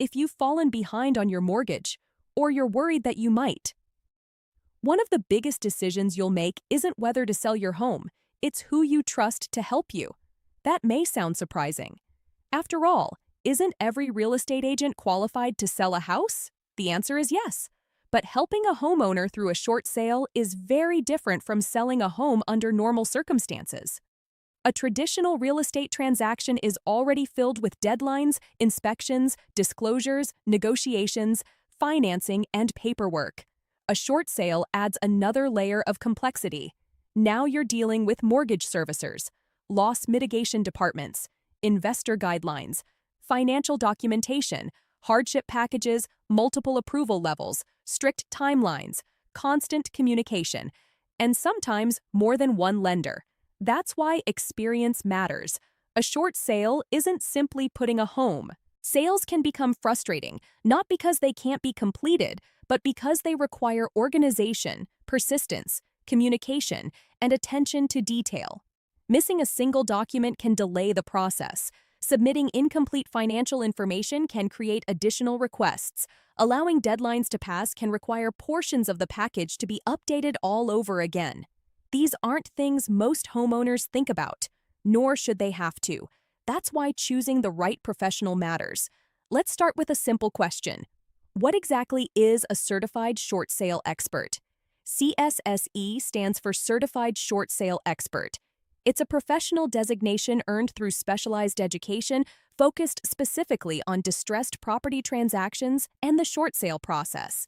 if you've fallen behind on your mortgage, or you're worried that you might. One of the biggest decisions you'll make isn't whether to sell your home, it's who you trust to help you. That may sound surprising. After all, isn't every real estate agent qualified to sell a house? The answer is yes. But helping a homeowner through a short sale is very different from selling a home under normal circumstances. A traditional real estate transaction is already filled with deadlines, inspections, disclosures, negotiations, financing, and paperwork. A short sale adds another layer of complexity. Now you're dealing with mortgage servicers, loss mitigation departments, investor guidelines, financial documentation, hardship packages, multiple approval levels, strict timelines, constant communication, and sometimes more than one lender. That's why experience matters. A short sale isn't simply putting a home. Sales can become frustrating, not because they can't be completed, but because they require organization, persistence, communication, and attention to detail. Missing a single document can delay the process. Submitting incomplete financial information can create additional requests. Allowing deadlines to pass can require portions of the package to be updated all over again. These aren't things most homeowners think about, nor should they have to. That's why choosing the right professional matters. Let's start with a simple question. What exactly is a certified short sale expert? CSSE stands for Certified Short Sale Expert. It's a professional designation earned through specialized education focused specifically on distressed property transactions and the short sale process.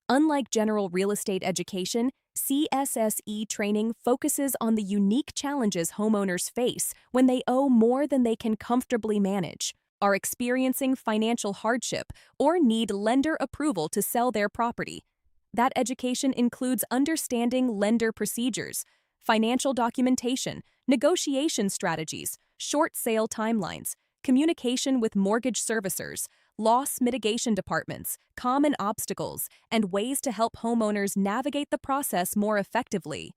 Unlike general real estate education, CSSE training focuses on the unique challenges homeowners face when they owe more than they can comfortably manage, are experiencing financial hardship, or need lender approval to sell their property. That education includes understanding lender procedures, financial documentation, negotiation strategies, short sale timelines, communication with mortgage servicers, loss mitigation departments, common obstacles, and ways to help homeowners navigate the process more effectively.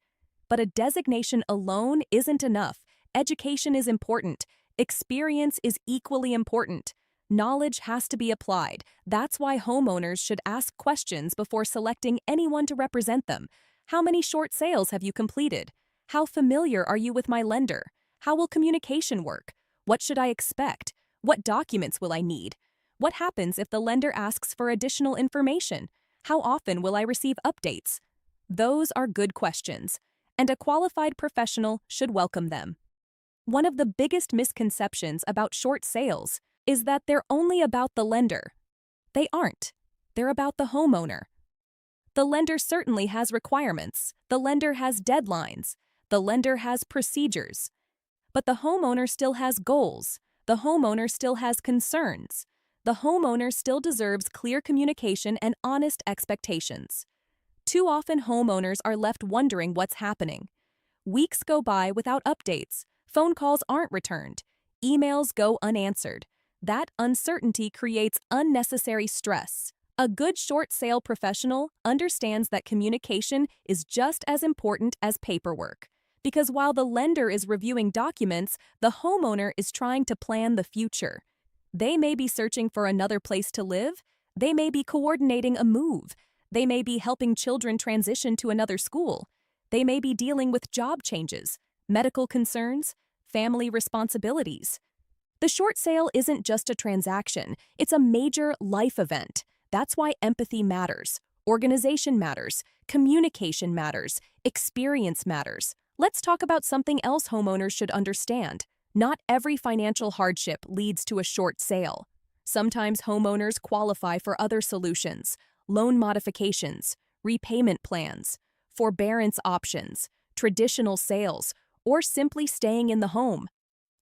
But a designation alone isn't enough. Education is important. Experience is equally important. Knowledge has to be applied. That's why homeowners should ask questions before selecting anyone to represent them. How many short sales have you completed? How familiar are you with my lender? How will communication work? What should I expect? What documents will I need? What happens if the lender asks for additional information? How often will I receive updates? Those are good questions, and a qualified professional should welcome them. One of the biggest misconceptions about short sales is that they're only about the lender. They aren't. They're about the homeowner. The lender certainly has requirements. The lender has deadlines. The lender has procedures. But the homeowner still has goals. The homeowner still has concerns. The homeowner still deserves clear communication and honest expectations. Too often homeowners are left wondering what's happening. Weeks go by without updates. Phone calls aren't returned. Emails go unanswered. That uncertainty creates unnecessary stress. A good short sale professional understands that communication is just as important as paperwork. Because while the lender is reviewing documents, the homeowner is trying to plan the future. They may be searching for another place to live. They may be coordinating a move. They may be helping children transition to another school. They may be dealing with job changes, medical concerns, family responsibilities. The short sale isn't just a transaction, it's a major life event. That's why empathy matters, organization matters, communication matters, experience matters. Let's talk about something else homeowners should understand. Not every financial hardship leads to a short sale. Sometimes homeowners qualify for other solutions, loan modifications, repayment plans, forbearance options, traditional sales, or simply staying in the home.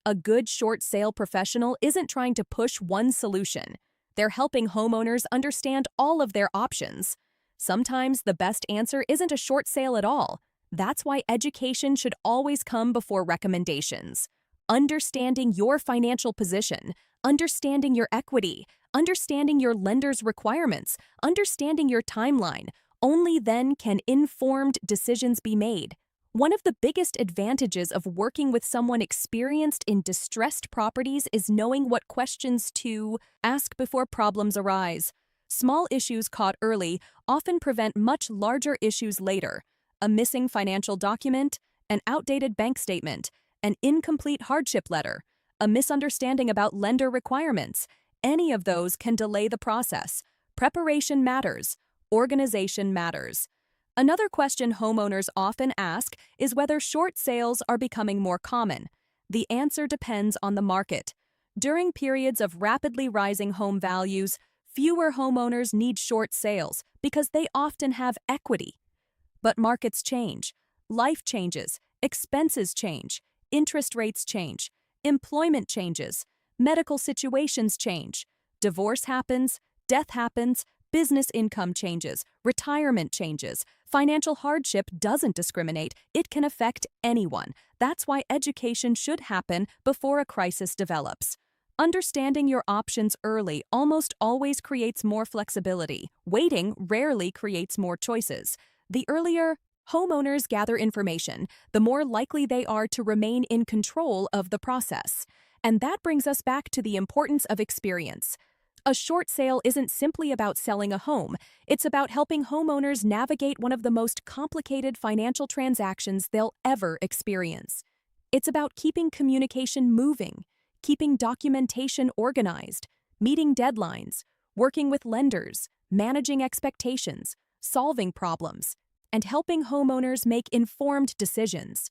A good short sale professional isn't trying to push one solution. They're helping homeowners understand all of their options. Sometimes the best answer isn't a short sale at all. That's why education should always come before recommendations. Understanding your financial position, understanding your equity, understanding your lender's requirements, understanding your timeline, only then can informed decisions be made. One of the biggest advantages of working with someone experienced in distressed properties is knowing what questions to ask before problems arise. Small issues caught early often prevent much larger issues later. A missing financial document, an outdated bank statement, an incomplete hardship letter, a misunderstanding about lender requirements. Any of those can delay the process. Preparation matters. Organization matters. Another question homeowners often ask is whether short sales are becoming more common. The answer depends on the market. During periods of rapidly rising home values, fewer homeowners need short sales because they often have equity. But markets change. Life changes. Expenses change. Interest rates change. Employment changes. Medical situations change. Divorce happens. Death happens. Business income changes, retirement changes. Financial hardship doesn't discriminate. It can affect anyone. That's why education should happen before a crisis develops. Understanding your options early almost always creates more flexibility. Waiting rarely creates more choices. The earlier homeowners gather information, the more likely they are to remain in control of the process. And that brings us back to the importance of experience. A short sale isn't simply about selling a home. It's about helping homeowners navigate one of the most complicated financial transactions they'll ever experience. It's about keeping communication moving, keeping documentation organized, meeting deadlines, working with lenders, managing expectations, solving problems, and helping homeowners make informed decisions.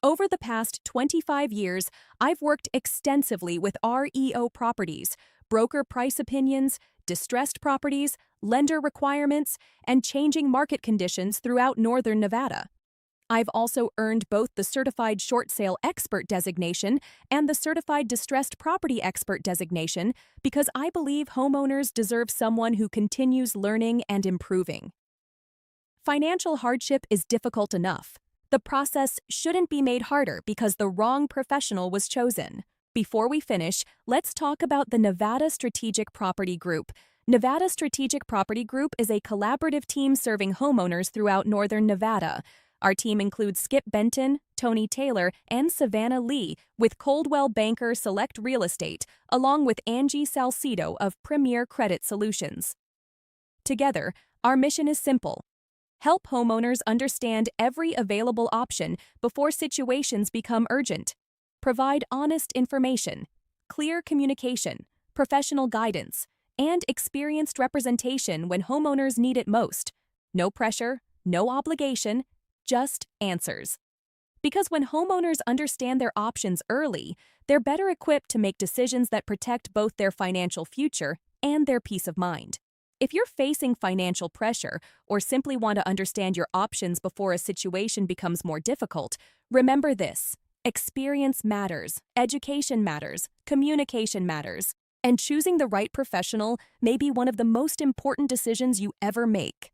Over the past 25 years, I've worked extensively with REO properties, broker price opinions, distressed properties, lender requirements, and changing market conditions throughout northern Nevada. I've also earned both the Certified Short Sale Expert designation and the Certified Distressed Property Expert designation because I believe homeowners deserve someone who continues learning and improving. Financial hardship is difficult enough. The process shouldn't be made harder because the wrong professional was chosen. Before we finish, let's talk about the Nevada Strategic Property Group. Nevada Strategic Property Group is a collaborative team serving homeowners throughout northern Nevada. Our team includes Skip Benton, Tony Taylor, and Savannah Lee with Coldwell Banker Select Real Estate, along with Angie Salcido of Premier Credit Solutions. Together, our mission is simple. Help homeowners understand every available option before situations become urgent. Provide honest information, clear communication, professional guidance, and experienced representation when homeowners need it most. No pressure, no obligation, just answers. Because when homeowners understand their options early, they're better equipped to make decisions that protect both their financial future and their peace of mind. If you're facing financial pressure or simply want to understand your options before a situation becomes more difficult, remember this. Experience matters, education matters, communication matters, and choosing the right professional may be one of the most important decisions you ever make.